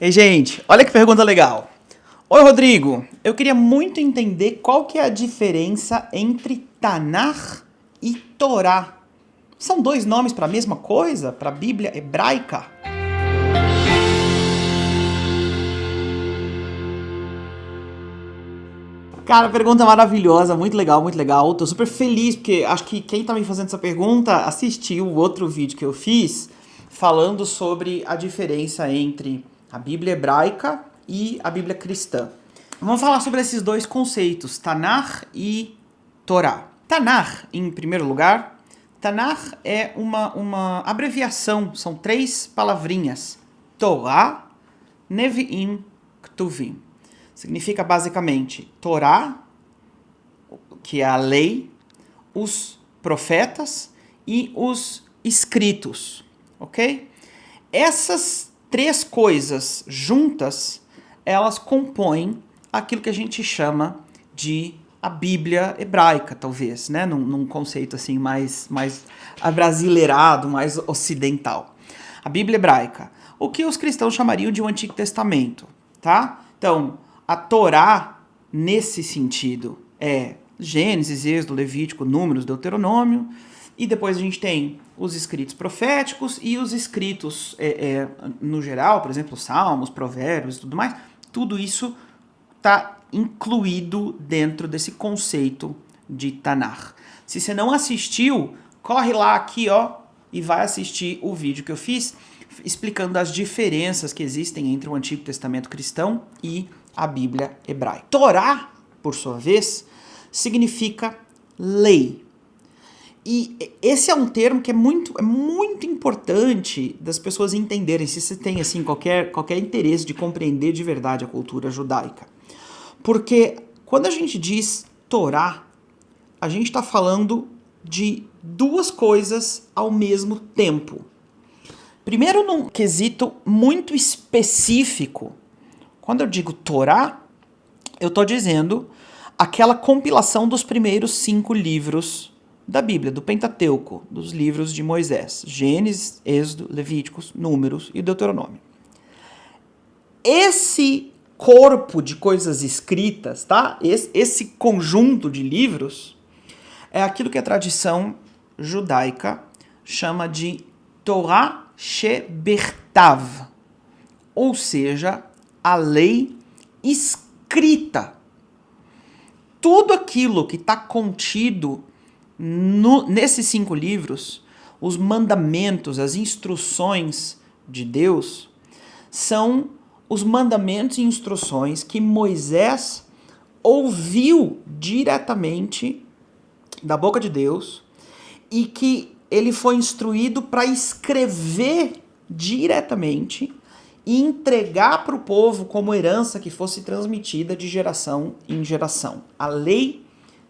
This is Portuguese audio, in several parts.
Ei, gente, olha que pergunta legal. Oi, Rodrigo. Eu queria muito entender qual que é a diferença entre Tanakh e Torá. São dois nomes para a mesma coisa? Para a Bíblia hebraica? Cara, pergunta maravilhosa, muito legal, muito legal. Tô super feliz, porque acho que quem tá me fazendo essa pergunta assistiu o outro vídeo que eu fiz falando sobre a diferença entre a Bíblia hebraica e a Bíblia cristã. Vamos falar sobre esses dois conceitos, Tanakh e Torá. Tanakh, em primeiro lugar, Tanakh é uma abreviação, são 3 palavrinhas. Torá, Nevi'im, Ktuvim. Significa basicamente Torá, que é a lei, os profetas e os escritos, ok? Essas 3 coisas juntas, elas compõem aquilo que a gente chama de a Bíblia hebraica, talvez, né? Num conceito assim mais abrasileirado, mais ocidental. A Bíblia hebraica, o que os cristãos chamariam de um Antigo Testamento, tá? Então, a Torá, nesse sentido, é Gênesis, Êxodo, Levítico, Números, Deuteronômio, e depois a gente tem os escritos proféticos e os escritos, no geral, por exemplo, Salmos, Provérbios e tudo mais, tudo isso está incluído dentro desse conceito de Tanakh. Se você não assistiu, corre lá aqui, ó, e vai assistir o vídeo que eu fiz explicando as diferenças que existem entre o Antigo Testamento cristão e a Bíblia hebraica. Torá, por sua vez, significa lei. E esse é um termo que é muito importante das pessoas entenderem, se você tem assim, qualquer interesse de compreender de verdade a cultura judaica. Porque quando a gente diz Torá, a gente está falando de 2 coisas ao mesmo tempo. Primeiro, num quesito muito específico. Quando eu digo Torá, eu estou dizendo aquela compilação dos primeiros 5 livros da Bíblia, do Pentateuco, dos livros de Moisés. Gênesis, Êxodo, Levíticos, Números e Deuteronômio. Esse corpo de coisas escritas, tá? Esse conjunto de livros é aquilo que a tradição judaica chama de Torá Shebertav, ou seja, a lei escrita. Tudo aquilo que está contido nesses 5 livros, os mandamentos, as instruções de Deus, são os mandamentos e instruções que Moisés ouviu diretamente da boca de Deus e que ele foi instruído para escrever diretamente e entregar para o povo como herança que fosse transmitida de geração em geração. A lei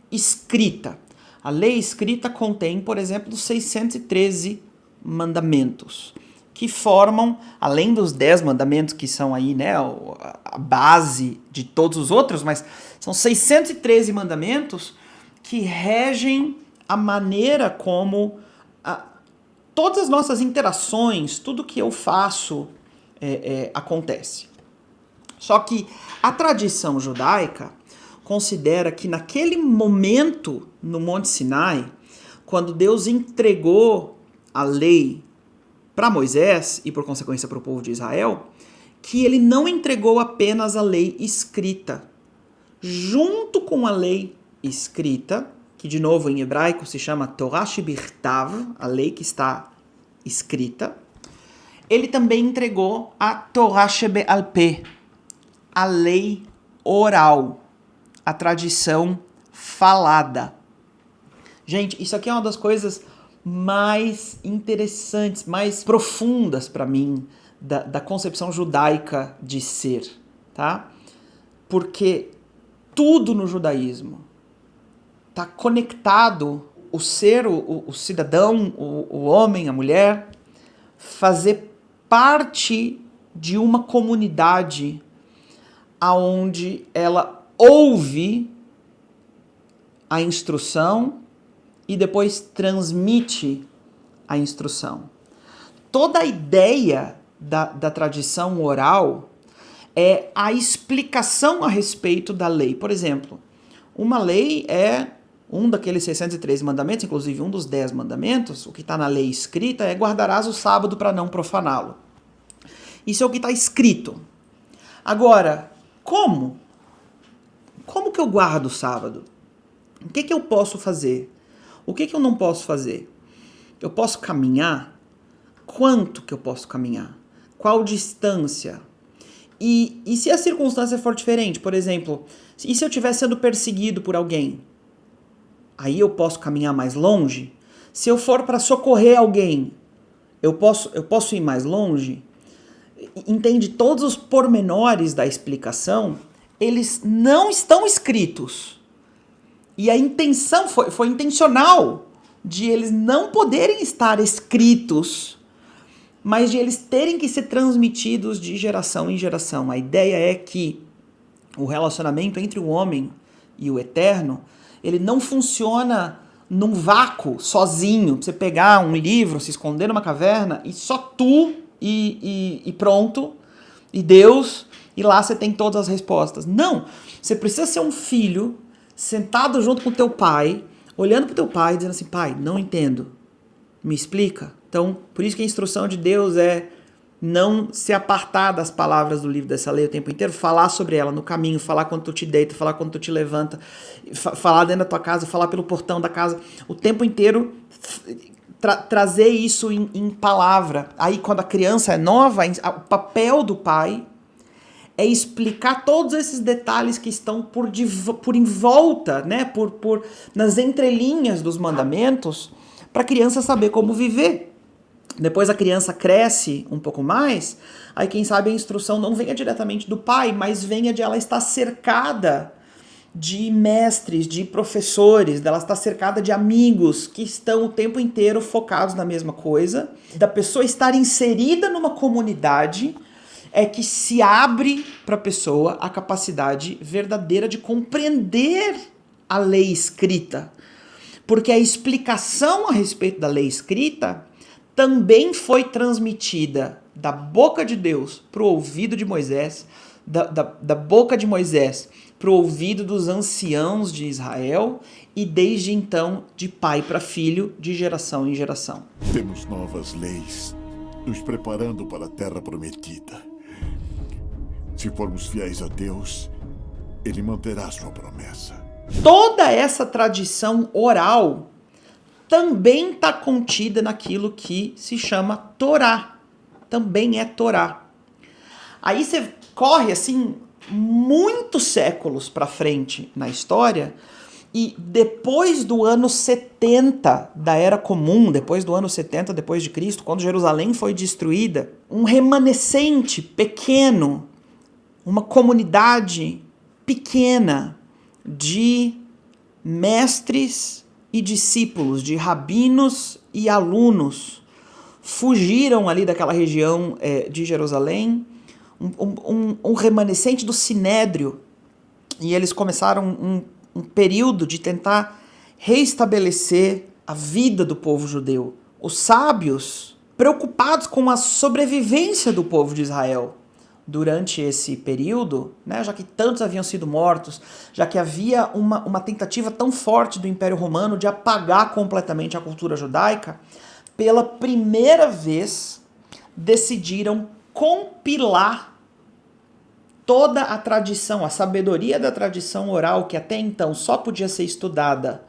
escrita. A lei escrita contém, por exemplo, os 613 mandamentos, que formam, além dos 10 mandamentos que são aí, né, a base de todos os outros, mas são 613 mandamentos que regem a maneira como todas as nossas interações, tudo que eu faço acontece. Só que a tradição judaica considera que naquele momento no Monte Sinai, quando Deus entregou a lei para Moisés e por consequência para o povo de Israel, que ele não entregou apenas a lei escrita. Junto com a lei escrita, que de novo em hebraico se chama Torah Shebirtav, a lei que está escrita, ele também entregou a Torah Shebe'al Peh, a lei oral, a tradição falada. Gente, isso aqui é uma das coisas mais interessantes, mais profundas para mim da concepção judaica de ser, tá? Porque tudo no judaísmo está conectado, o ser, o cidadão, o homem, a mulher, fazer parte de uma comunidade aonde ela ouve a instrução e depois transmite a instrução. Toda a ideia da tradição oral é a explicação a respeito da lei. Por exemplo, uma lei é um daqueles 613 mandamentos, inclusive um dos 10 mandamentos, o que está na lei escrita é guardarás o sábado para não profaná-lo. Isso é o que está escrito. Agora, como? Como que eu guardo o sábado? O que eu posso fazer? O que eu não posso fazer? Eu posso caminhar? Quanto que eu posso caminhar? Qual distância? E se a circunstância for diferente? Por exemplo, e se eu estiver sendo perseguido por alguém? Aí eu posso caminhar mais longe? Se eu for para socorrer alguém, eu posso ir mais longe? Entende? Todos os pormenores da explicação, eles não estão escritos. E a intenção foi intencional de eles não poderem estar escritos, mas de eles terem que ser transmitidos de geração em geração. A ideia é que o relacionamento entre o homem e o eterno, ele não funciona num vácuo, sozinho. Você pegar um livro, se esconder numa caverna e só tu e pronto, e Deus, e lá você tem todas as respostas. Não, você precisa ser um filho sentado junto com teu pai, olhando pro teu pai, dizendo assim, pai, não entendo, me explica. Então, por isso que a instrução de Deus é não se apartar das palavras do livro dessa lei o tempo inteiro, falar sobre ela no caminho, falar quando tu te deita, falar quando tu te levanta, falar dentro da tua casa, falar pelo portão da casa, o tempo inteiro trazer isso em palavra. Aí quando a criança é nova, o papel do pai é explicar todos esses detalhes que estão por em volta, né, nas entrelinhas dos mandamentos, para a criança saber como viver. Depois a criança cresce um pouco mais, aí quem sabe a instrução não venha diretamente do pai, mas venha de ela estar cercada de mestres, de professores, dela estar cercada de amigos que estão o tempo inteiro focados na mesma coisa, da pessoa estar inserida numa comunidade é que se abre para a pessoa a capacidade verdadeira de compreender a lei escrita. Porque a explicação a respeito da lei escrita também foi transmitida da boca de Deus para o ouvido de Moisés, da boca de Moisés para o ouvido dos anciãos de Israel e desde então de pai para filho, de geração em geração. Temos novas leis, nos preparando para a terra prometida. Se formos fiéis a Deus, Ele manterá sua promessa. Toda essa tradição oral também está contida naquilo que se chama Torá. Também é Torá. Aí você corre assim muitos séculos para frente na história e depois do ano 70 da Era Comum, depois do ano 70 depois de Cristo, quando Jerusalém foi destruída, um remanescente pequeno, uma comunidade pequena de mestres e discípulos, de rabinos e alunos, fugiram ali daquela região de Jerusalém, um remanescente do Sinédrio, e eles começaram um período de tentar reestabelecer a vida do povo judeu. Os sábios, preocupados com a sobrevivência do povo de Israel durante esse período, né, já que tantos haviam sido mortos, já que havia uma tentativa tão forte do Império Romano de apagar completamente a cultura judaica, pela primeira vez decidiram compilar toda a tradição, a sabedoria da tradição oral, que até então só podia ser estudada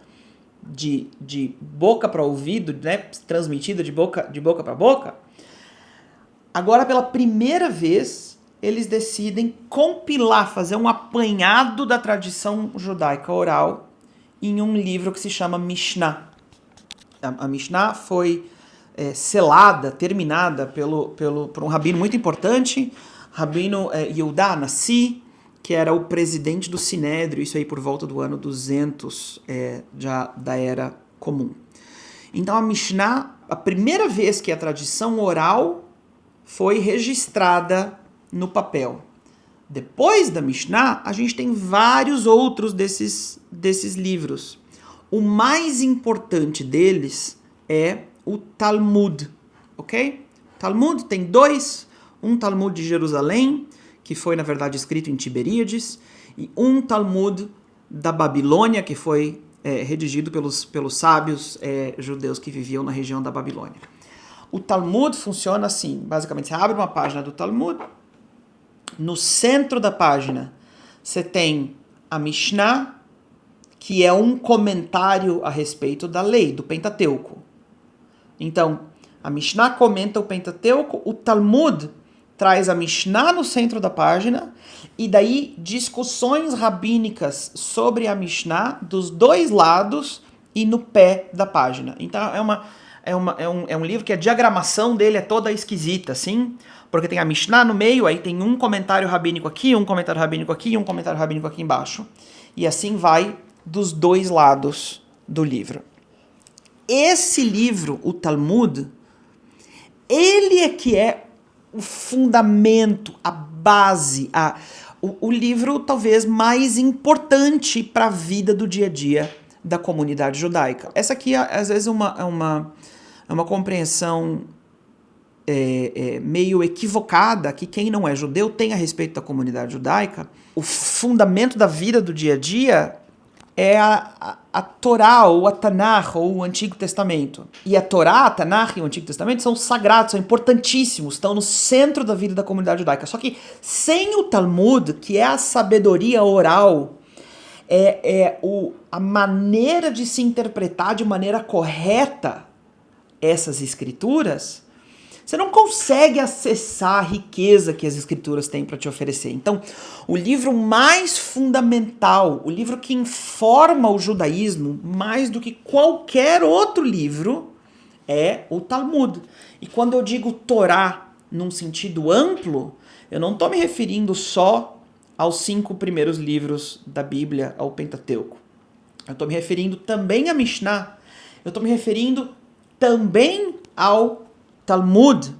de boca para ouvido, né, transmitida de boca para boca. Agora, pela primeira vez, eles decidem compilar, fazer um apanhado da tradição judaica oral em um livro que se chama Mishnah. A Mishnah foi selada, terminada por um rabino muito importante, Rabino Yehuda Hanassi, que era o presidente do Sinédrio, isso aí por volta do ano 200 já da Era Comum. Então a Mishnah, a primeira vez que a tradição oral foi registrada no papel. Depois da Mishnah, a gente tem vários outros desses livros. O mais importante deles é o Talmud, ok? Talmud tem dois, um Talmud de Jerusalém, que foi, na verdade, escrito em Tiberíades, e um Talmud da Babilônia, que foi redigido pelos sábios judeus que viviam na região da Babilônia. O Talmud funciona assim, basicamente, você abre uma página do Talmud, no centro da página você tem a Mishnah, que é um comentário a respeito da lei, do Pentateuco. Então, a Mishnah comenta o Pentateuco, o Talmud traz a Mishnah no centro da página, e daí discussões rabínicas sobre a Mishnah dos dois lados e no pé da página. Então é um livro que a diagramação dele é toda esquisita, assim, porque tem a Mishnah no meio, aí tem um comentário rabínico aqui, um comentário rabínico aqui e um comentário rabínico aqui embaixo. E assim vai dos dois lados do livro. Esse livro, o Talmud, ele é que é o fundamento, a base, o livro talvez mais importante para a vida do dia a dia da comunidade judaica. Essa aqui, às vezes, é uma compreensão meio equivocada que quem não é judeu tem a respeito da comunidade judaica. O fundamento da vida do dia a dia é a Torá, ou a Tanakh, ou o Antigo Testamento. E a Torá, a Tanakh e o Antigo Testamento são sagrados, são importantíssimos, estão no centro da vida da comunidade judaica. Só que sem o Talmud, que é a sabedoria oral, a maneira de se interpretar de maneira correta essas escrituras, você não consegue acessar a riqueza que as escrituras têm para te oferecer. Então, o livro mais fundamental, o livro que informa o judaísmo mais do que qualquer outro livro, é o Talmud. E quando eu digo Torá num sentido amplo, eu não estou me referindo só aos 5 primeiros livros da Bíblia, ao Pentateuco. Eu estou me referindo também à Mishnah. Eu estou me referindo também ao Talmud.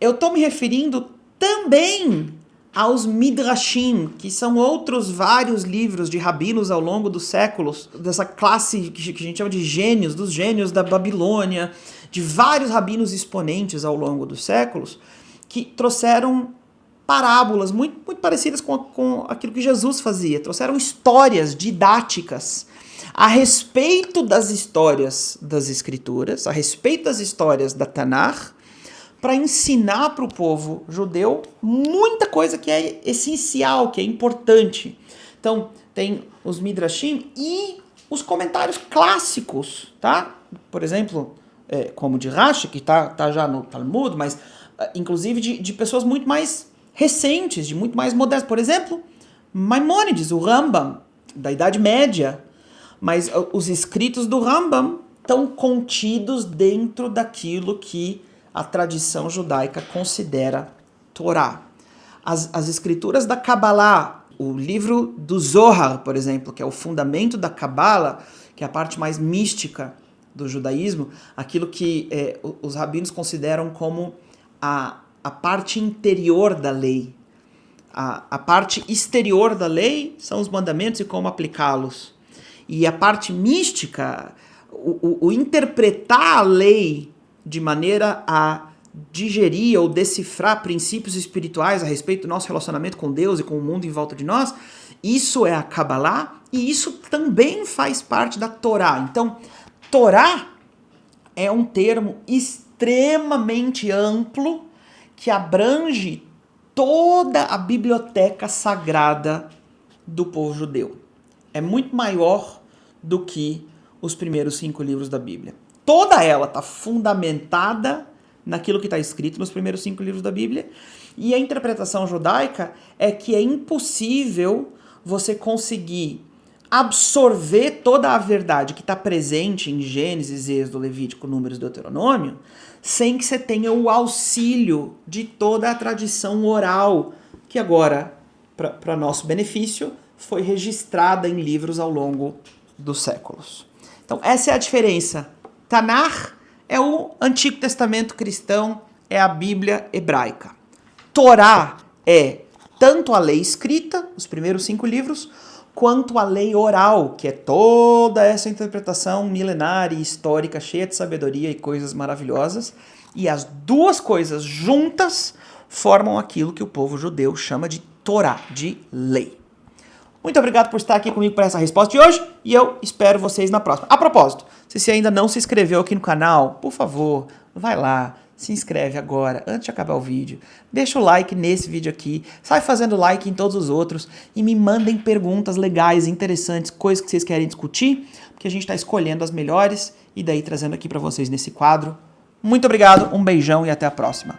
Eu estou me referindo também aos Midrashim, que são outros vários livros de rabinos ao longo dos séculos, dessa classe que a gente chama de gênios, dos gênios da Babilônia, de vários rabinos exponentes ao longo dos séculos, que trouxeram parábolas muito, muito parecidas com aquilo que Jesus fazia, trouxeram histórias didáticas a respeito das histórias das Escrituras, a respeito das histórias da Tanakh, para ensinar para o povo judeu muita coisa que é essencial, que é importante. Então, tem os Midrashim e os comentários clássicos, tá? Por exemplo, como de Rashi, que tá já no Talmud, mas inclusive de pessoas muito mais recentes, de muito mais modernas. Por exemplo, Maimônides, o Rambam, da Idade Média. Mas os escritos do Rambam estão contidos dentro daquilo que a tradição judaica considera Torá. As escrituras da Kabbalah, o livro do Zohar, por exemplo, que é o fundamento da Kabbalah, que é a parte mais mística do judaísmo, aquilo que os rabinos consideram como a parte interior da lei. A parte exterior da lei são os mandamentos e como aplicá-los. E a parte mística, o interpretar a lei de maneira a digerir ou decifrar princípios espirituais a respeito do nosso relacionamento com Deus e com o mundo em volta de nós, isso é a Kabbalah e isso também faz parte da Torá. Então, Torá é um termo extremamente amplo que abrange toda a biblioteca sagrada do povo judeu. É muito maior do que os primeiros 5 livros da Bíblia. Toda ela está fundamentada naquilo que está escrito nos primeiros 5 livros da Bíblia, e a interpretação judaica é que é impossível você conseguir absorver toda a verdade que está presente em Gênesis, Êxodo, Levítico, Números e Deuteronômio, sem que você tenha o auxílio de toda a tradição oral, que agora, para nosso benefício, foi registrada em livros ao longo dos séculos. Então, essa é a diferença. Tanakh é o Antigo Testamento cristão, é a Bíblia hebraica. Torá é tanto a lei escrita, os primeiros 5 livros, quanto a lei oral, que é toda essa interpretação milenar e histórica, cheia de sabedoria e coisas maravilhosas. E as duas coisas juntas formam aquilo que o povo judeu chama de Torá, de lei. Muito obrigado por estar aqui comigo para essa resposta de hoje e eu espero vocês na próxima. A propósito, se você ainda não se inscreveu aqui no canal, por favor, vai lá, se inscreve agora, antes de acabar o vídeo. Deixa o like nesse vídeo aqui, sai fazendo like em todos os outros e me mandem perguntas legais, interessantes, coisas que vocês querem discutir, porque a gente está escolhendo as melhores e daí trazendo aqui para vocês nesse quadro. Muito obrigado, um beijão e até a próxima.